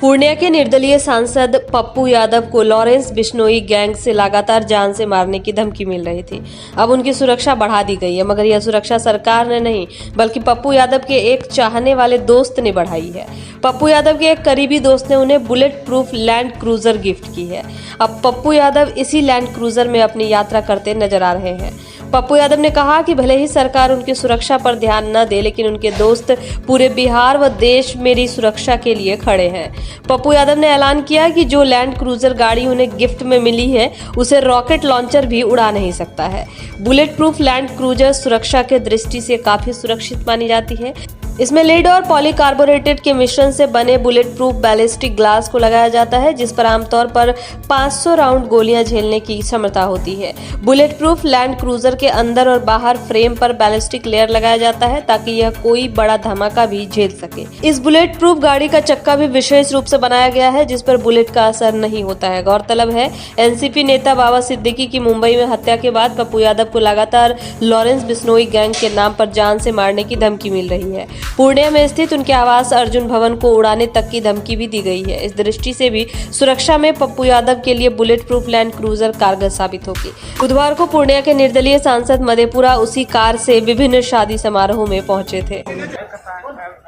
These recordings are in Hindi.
पूर्णिया के निर्दलीय सांसद पप्पू यादव को लॉरेंस बिश्नोई गैंग से लगातार जान से मारने की धमकी मिल रही थी। अब उनकी सुरक्षा बढ़ा दी गई है, मगर यह सुरक्षा सरकार ने नहीं बल्कि पप्पू यादव के एक चाहने वाले दोस्त ने बढ़ाई है। पप्पू यादव के एक करीबी दोस्त ने उन्हें bullet proof land cruiser gift की है। अब पप्पू यादव इसी लैंड क्रूजर में अपनी यात्रा करते नजर आ रहे हैं। पप्पू यादव ने कहा कि भले ही सरकार उनकी सुरक्षा पर ध्यान न दे, लेकिन उनके दोस्त पूरे बिहार व देश मेरी सुरक्षा के लिए खड़े हैं। पप्पू यादव ने ऐलान किया कि जो लैंड क्रूजर गाड़ी उन्हें गिफ्ट में मिली है उसे रॉकेट लॉन्चर भी उड़ा नहीं सकता है। बुलेट प्रूफ लैंड क्रूजर सुरक्षा के दृष्टि से काफी सुरक्षित मानी जाती है। इसमें लेड और पॉलीकार्बोनेटेड के मिश्रण से बने बुलेट प्रूफ बैलिस्टिक ग्लास को लगाया जाता है, जिस पर आमतौर पर 500 राउंड गोलियां झेलने की क्षमता होती है। बुलेट प्रूफ लैंड क्रूजर के अंदर और बाहर फ्रेम पर बैलिस्टिक लेयर लगाया जाता है ताकि यह कोई बड़ा धमाका भी झेल सके। इस बुलेट प्रूफ गाड़ी का चक्का भी विशेष रूप से बनाया गया है, जिस पर बुलेट का असर नहीं होता है। गौरतलब है, एनसीपी नेता बाबा सिद्दीकी की मुंबई में हत्या के बाद पप्पू यादव को लगातार लॉरेंस बिश्नोई गैंग के नाम पर जान से मारने की धमकी मिल रही है। पूर्णिया में स्थित उनके आवास अर्जुन भवन को उड़ाने तक की धमकी भी दी गई है। इस दृष्टि से भी सुरक्षा में पप्पू यादव के लिए बुलेट प्रूफ लैंड क्रूजर कारगर साबित होगी। बुधवार को पूर्णिया के निर्दलीय सांसद मधेपुरा उसी कार से विभिन्न शादी समारोह में पहुंचे थे।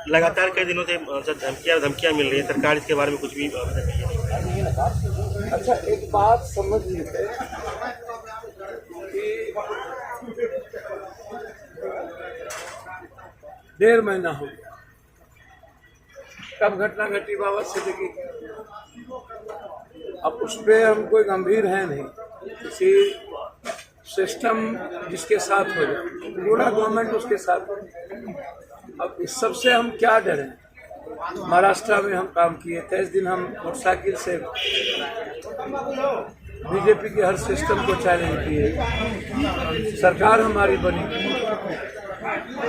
लगातार कई दिनों से धमकियां मिल रही है, सरकार इसके बारे में कुछ भी अच्छा, एक बात समझ लीजिए कि 1.5 महीना हो गया कब घटना घटी बाबा सिद्दीकी। अब उस पर हम कोई गंभीर है नहीं, किसी सिस्टम जिसके साथ हो जाए, पूरा गवर्नमेंट उसके साथ हो जाए। अब इस सब से हम क्या डरें। महाराष्ट्र में हम काम किए, 23 दिन हम मोटरसाइकिल से बीजेपी के हर सिस्टम को चैलेंज किए, सरकार हमारी बनी।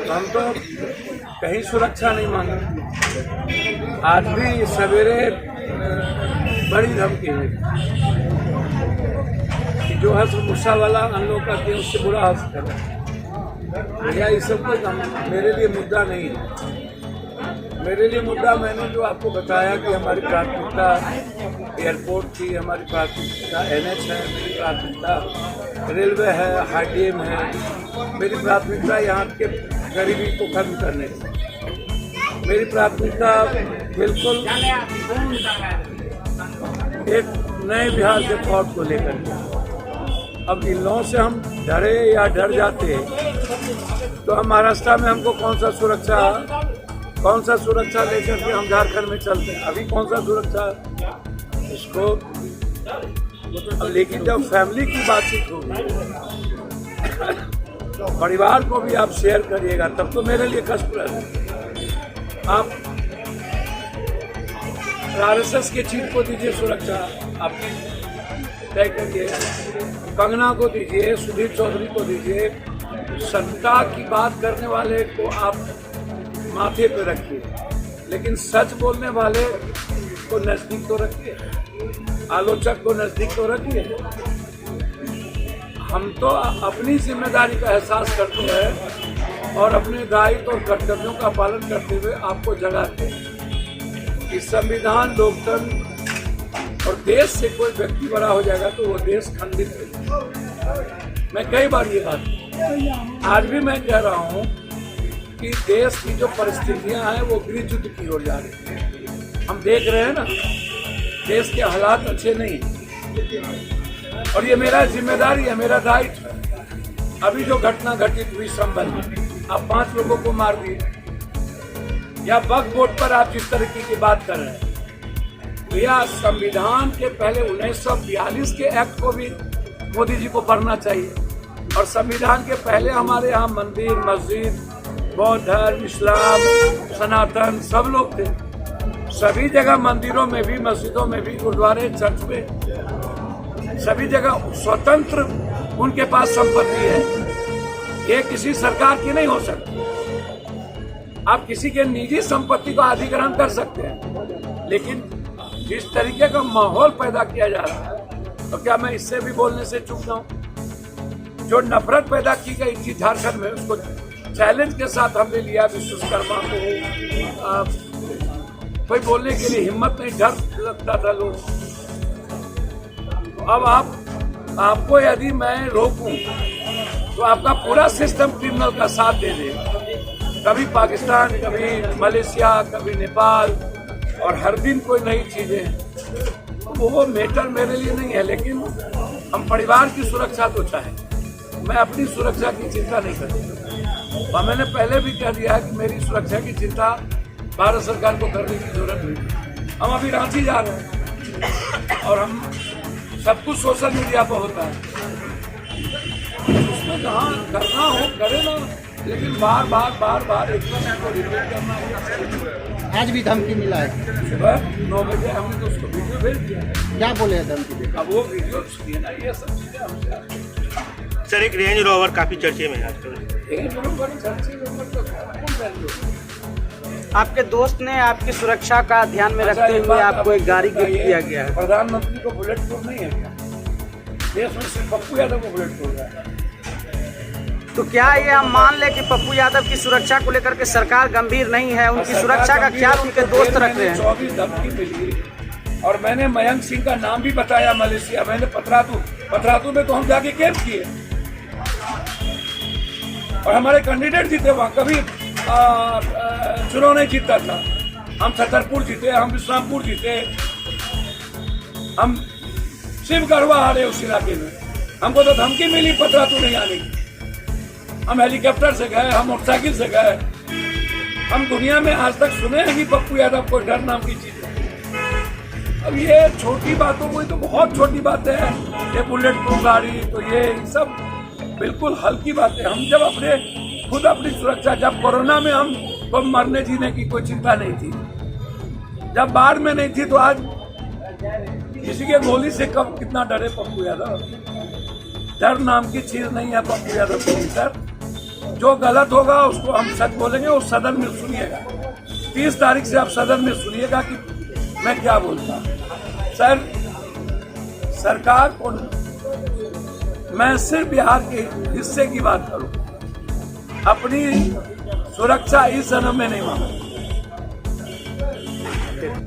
हम तो कहीं सुरक्षा नहीं मांगे। आज भी सवेरे बड़ी धमकी है कि जो हंस गुस्सा वाला हम लोग करते हैं उससे बुरा हंस कर। भैया ये सब तो मेरे लिए मुद्दा नहीं है। मेरे लिए मुद्दा मैंने जो आपको बताया कि हमारी प्राथमिकता एयरपोर्ट थी, हमारी प्राथमिकता NH है, मेरी प्राथमिकता रेलवे है, हाईडीएम है, मेरी प्राथमिकता यहाँ के गरीबी को खत्म करने की, मेरी प्राथमिकता बिल्कुल एक नए बिहार के थॉट को लेकर। अब इन लोगों से हम डरे या डर जाते तो हम महाराष्ट्र में हमको कौन सा सुरक्षा लेकर के हम झारखंड में चलते हैं। अभी कौन सा सुरक्षा इसको। लेकिन जब फैमिली की बातचीत होगी, परिवार को भी आप शेयर करिएगा, तब तो मेरे लिए कष्टप्रद है। आप RSS के चीफ को दीजिए सुरक्षा, आप तय करिए, कंगना को दीजिए, सुधीर चौधरी को दीजिए। सत्ता की बात करने वाले को आप माथे पे रखिए, लेकिन सच बोलने वाले को नजदीक तो रखिए, आलोचक को नजदीक तो रखिए। हम तो अपनी जिम्मेदारी का एहसास करते हैं और अपने दायित्व और कर्तव्यों का पालन करते हुए आपको जगाते हैं कि संविधान, लोकतंत्र और देश से कोई व्यक्ति बड़ा हो जाएगा तो वो देश खंडित है। मैं कई बार ये बात आज भी मैं कह रहा हूँ कि देश की जो परिस्थितियां हैं वो गृह युद्ध की ओर जा रही है। हम देख रहे हैं ना, देश के हालात अच्छे नहीं हैं और ये मेरा जिम्मेदारी है, मेरा दायित्व है। अभी जो घटना घटित हुई संभल में, आप 5 लोगों को मार दिए, या वक्फ बोर्ड पर आप जिस तरीके की बात कर रहे हैं, तो यह संविधान के पहले 1942 के एक्ट को भी मोदी जी को पढ़ना चाहिए। और संविधान के पहले हमारे यहाँ मंदिर, मस्जिद, बौद्ध धर्म, इस्लाम, सनातन सब लोग थे। सभी जगह मंदिरों में भी, मस्जिदों में भी, गुरुद्वारे, चर्च में, सभी जगह स्वतंत्र उनके पास संपत्ति है। ये किसी सरकार की नहीं हो सकती। आप किसी के निजी संपत्ति का अधिग्रहण कर सकते हैं, लेकिन जिस तरीके का माहौल पैदा किया जा रहा है, तो क्या मैं इससे भी बोलने से चूक जाऊं? जो नफरत पैदा की गई थी झारखंड में, उसको चैलेंज के साथ हमने लिया। विश्वकर्मा को कोई बोलने के लिए हिम्मत नहीं, डर लगता था लोग। तो अब आपको यदि मैं रोकूं तो आपका पूरा सिस्टम क्रिमिनल का साथ दे दे, कभी पाकिस्तान, कभी मलेशिया, कभी नेपाल, और हर दिन कोई नई चीजें। तो वो मैटर मेरे लिए नहीं है, लेकिन हम परिवार की सुरक्षा तो चाहें। मैं अपनी सुरक्षा की चिंता नहीं करता, और मैंने पहले भी कह दिया कि मेरी सुरक्षा की चिंता भारत सरकार को करने की जरूरत नहीं। हम अभी रांची जा रहे हैं और हम सब कुछ सोशल मीडिया पर होता है, उसमें जहाँ करना हो करे ना, लेकिन बार बार एकदम को रिपीट करना। आज भी धमकी मिला है, सुबह 9 बजे हमने तो उसको वीडियो भेज दिया। क्या बोले हैं धमकी देकर? अब वो वीडियो सुनिए ना, ये सब चीजें हमसे। सर एक रेंज रोवर काफी चर्चे में है आजकल। रेंज रोवर चर्चे में मतलब कौन रेंज रोवर? आपके दोस्त ने आपकी सुरक्षा का ध्यान में रखते हुए आपको एक गाड़ी गिफ्ट किया गया है। प्रधानमंत्री को बुलेट प्रूफ नहीं है क्या? देश में सिर्फ पप्पू यादव को बुलेट प्रूफ है। तो क्या ये हम मान लें कि पप्पू यादव की सुरक्षा को लेकर के सरकार गंभीर नहीं है, उनकी सुरक्षा का ख्याल उनके दोस्त रख रहे हैं? 24 धमकी मिली और मैंने मयंक सिंह का नाम भी बताया, मलेशिया, मैंने पतरातू में तो हम जाके कैंप किए और हमारे कैंडिडेट जीते वहां। कभी चुनाव नहीं जीतता था, हम छतरपुर जीते, हम विश्रामपुर जीते, हम शिव गढ़वा हारे उस इलाके में। हमको तो धमकी मिली पतरातू नहीं आने की। हम हेलीकॉप्टर से गए, हम मोटरसाइकिल से गए। हम दुनिया में आज तक सुने हैं कि पप्पू यादव को डर नाम की चीज है। अब ये छोटी बातों को तो बहुत छोटी बातें हैं, ये बुलेट प्रूफ गाड़ी, तो ये सब बिल्कुल हल्की बातें। हम जब खुद अपनी सुरक्षा, जब कोरोना में हम को मरने जीने की कोई चिंता नहीं थी, जब बाढ़ में नहीं थी, तो आज किसी के गोली से कब कितना डरे पप्पू यादव? डर नाम की चीज नहीं है पप्पू यादव के भीतर। जो गलत होगा उसको हम सच बोलेंगे, उस सदन में सुनिएगा। 30 तारीख से आप सदन में सुनिएगा कि मैं क्या बोलता हूं। सर, सरकार को मैं सिर्फ बिहार के हिस्से की बात करूं, अपनी सुरक्षा इस जन्म में नहीं मांगू।